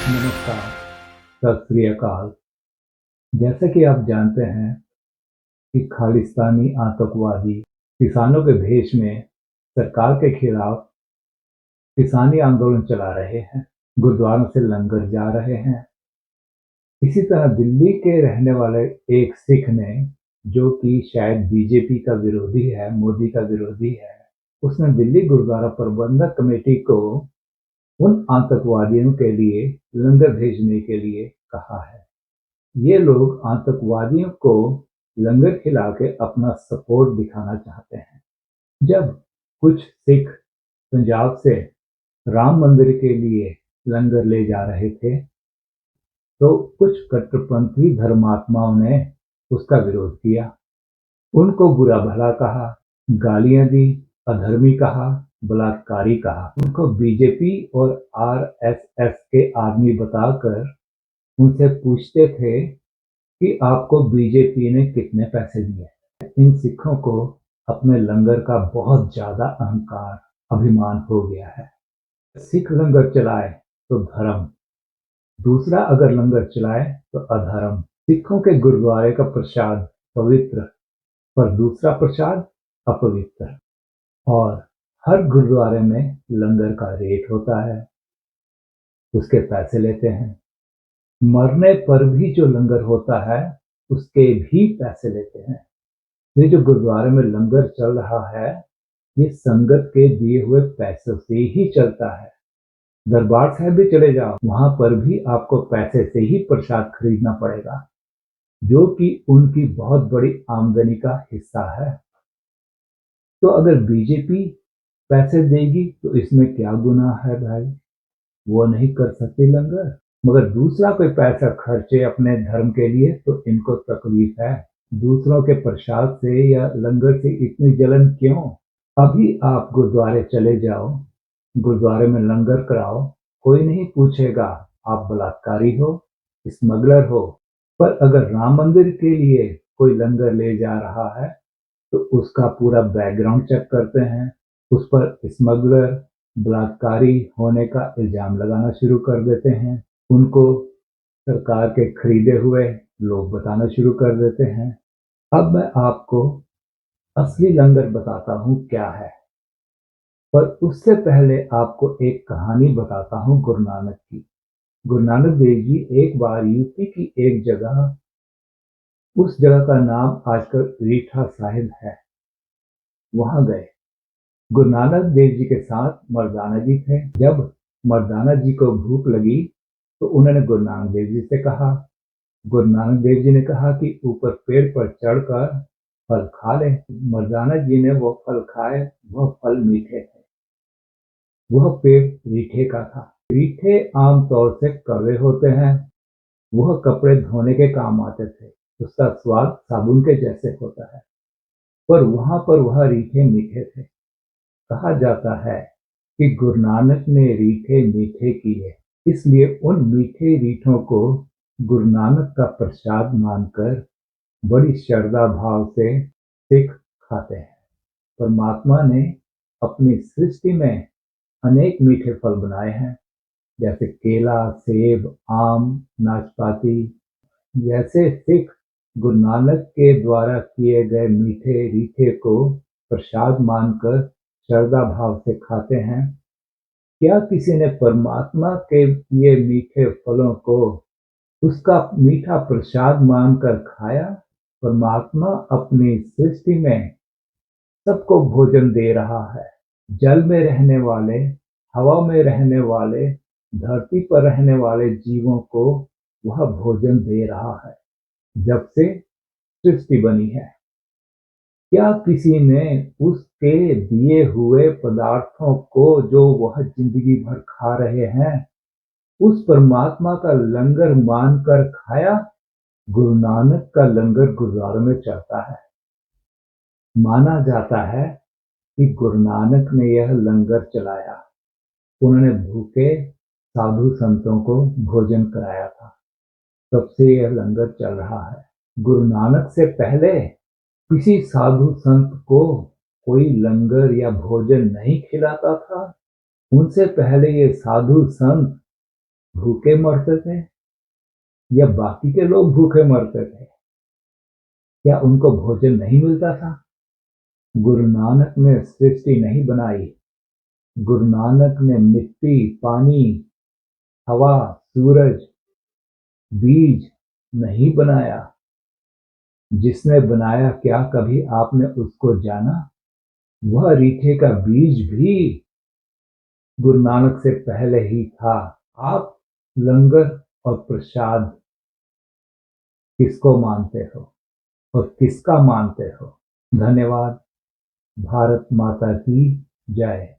नमस्कार, सत श्री अकाल। जैसे कि आप जानते हैं कि खालिस्तानी आतंकवादी किसानों के भेष में सरकार के खिलाफ किसानी आंदोलन चला रहे हैं, गुरुद्वारों से लंगर जा रहे हैं। इसी तरह दिल्ली के रहने वाले एक सिख ने, जो कि शायद बीजेपी का विरोधी है, मोदी का विरोधी है, उसने दिल्ली गुरुद्वारा प्रबंधक कमेटी को उन आतंकवादियों के लिए लंगर भेजने के लिए कहा है। ये लोग आतंकवादियों को लंगर खिला के अपना सपोर्ट दिखाना चाहते हैं। जब कुछ सिख पंजाब से राम मंदिर के लिए लंगर ले जा रहे थे, तो कुछ कट्टरपंथी धर्मात्माओं ने उसका विरोध किया, उनको बुरा भला कहा, गालियां दी, अधर्मी कहा, बलात्कारी कहा। उनको बीजेपी और आरएसएस के आदमी बताकर उनसे पूछते थे कि आपको बीजेपी ने कितने पैसे दिए। इन सिखों को अपने लंगर का बहुत ज्यादा अहंकार, अभिमान हो गया है। सिख लंगर चलाए तो धर्म, दूसरा अगर लंगर चलाए तो अधर्म। सिखों के गुरुद्वारे का प्रसाद पवित्र, पर दूसरा प्रसाद अपवित्र। और हर गुरुद्वारे में लंगर का रेट होता है, उसके पैसे लेते हैं। मरने पर भी जो लंगर होता है उसके भी पैसे लेते हैं। ये जो गुरुद्वारे में लंगर चल रहा है, ये संगत के दिए हुए पैसों से ही चलता है। दरबार साहब भी चले जाओ, वहां पर भी आपको पैसे से ही प्रसाद खरीदना पड़ेगा, जो कि उनकी बहुत बड़ी आमदनी का हिस्सा है। तो अगर बीजेपी पैसे देगी तो इसमें क्या गुनाह है भाई? वो नहीं कर सकती लंगर, मगर दूसरा कोई पैसा खर्चे अपने धर्म के लिए तो इनको तकलीफ है। दूसरों के प्रसाद से या लंगर से इतनी जलन क्यों? अभी आप गुरुद्वारे चले जाओ, गुरुद्वारे में लंगर कराओ, कोई नहीं पूछेगा आप बलात्कारी हो, स्मगलर हो। पर अगर राम मंदिर के लिए कोई लंगर ले जा रहा है तो उसका पूरा बैकग्राउंड चेक करते हैं, उस पर स्मगलर, बलात्कारी होने का इल्जाम लगाना शुरू कर देते हैं। उनको सरकार के खरीदे हुए लोग बताना शुरू कर देते हैं। अब मैं आपको असली लंगर बताता हूँ क्या है, पर उससे पहले आपको एक कहानी बताता हूँ गुरु नानक की। गुरु नानक देव जी एक बार यूपी की एक जगह, उस जगह का नाम आजकल रीठा साहिब है, वहां गए। गुरु नानक देव जी के साथ मर्दाना जी थे। जब मर्दाना जी को भूख लगी तो उन्होंने गुरु नानक देव जी से कहा। गुरु नानक देव जी ने कहा कि ऊपर पेड़ पर चढ़कर फल खा ले। मर्दाना जी ने वो फल खाए, वह फल मीठे थे। वह पेड़ रीठे का था। रीठे आमतौर से कड़वे होते हैं। वह कपड़े धोने के काम आते थे, उसका स्वाद साबुन के जैसे होता है। पर वहां पर वह रीठे मीठे थे। कहा जाता है कि गुरु नानक ने रीठे मीठे किए, इसलिए उन मीठे रीठों को गुरु नानक का प्रसाद मानकर बड़ी श्रद्धा भाव से सिख खाते हैं। परमात्मा ने अपनी सृष्टि में अनेक मीठे फल बनाए हैं, जैसे केला, सेब, आम, नाशपाती। जैसे सिख गुरु नानक के द्वारा किए गए मीठे रीठे को प्रसाद मानकर श्रद्धा भाव से खाते हैं, क्या किसी ने परमात्मा के ये मीठे फलों को उसका मीठा प्रसाद मानकर खाया? परमात्मा अपनी सृष्टि में सबको भोजन दे रहा है। जल में रहने वाले, हवा में रहने वाले, धरती पर रहने वाले जीवों को वह भोजन दे रहा है जब से सृष्टि बनी है। क्या किसी ने उसके दिए हुए पदार्थों को, जो वह जिंदगी भर खा रहे हैं, उस परमात्मा का लंगर मानकर खाया? गुरु नानक का लंगर गुरुद्वारों में चलता है। माना जाता है कि गुरु नानक ने यह लंगर चलाया, उन्होंने भूखे साधु संतों को भोजन कराया था, तब से यह लंगर चल रहा है। गुरु नानक से पहले किसी साधु संत को कोई लंगर या भोजन नहीं खिलाता था। उनसे पहले ये साधु संत भूखे मरते थे या बाकी के लोग भूखे मरते थे? क्या उनको भोजन नहीं मिलता था? गुरु नानक ने सृष्टि नहीं बनाई। गुरु नानक ने मिट्टी, पानी, हवा, सूरज, बीज नहीं बनाया। जिसने बनाया क्या कभी आपने उसको जाना? वह रीठे का बीज भी गुरु नानक से पहले ही था। आप लंगर और प्रसाद किसको मानते हो और किसका मानते हो? धन्यवाद। भारत माता की जय।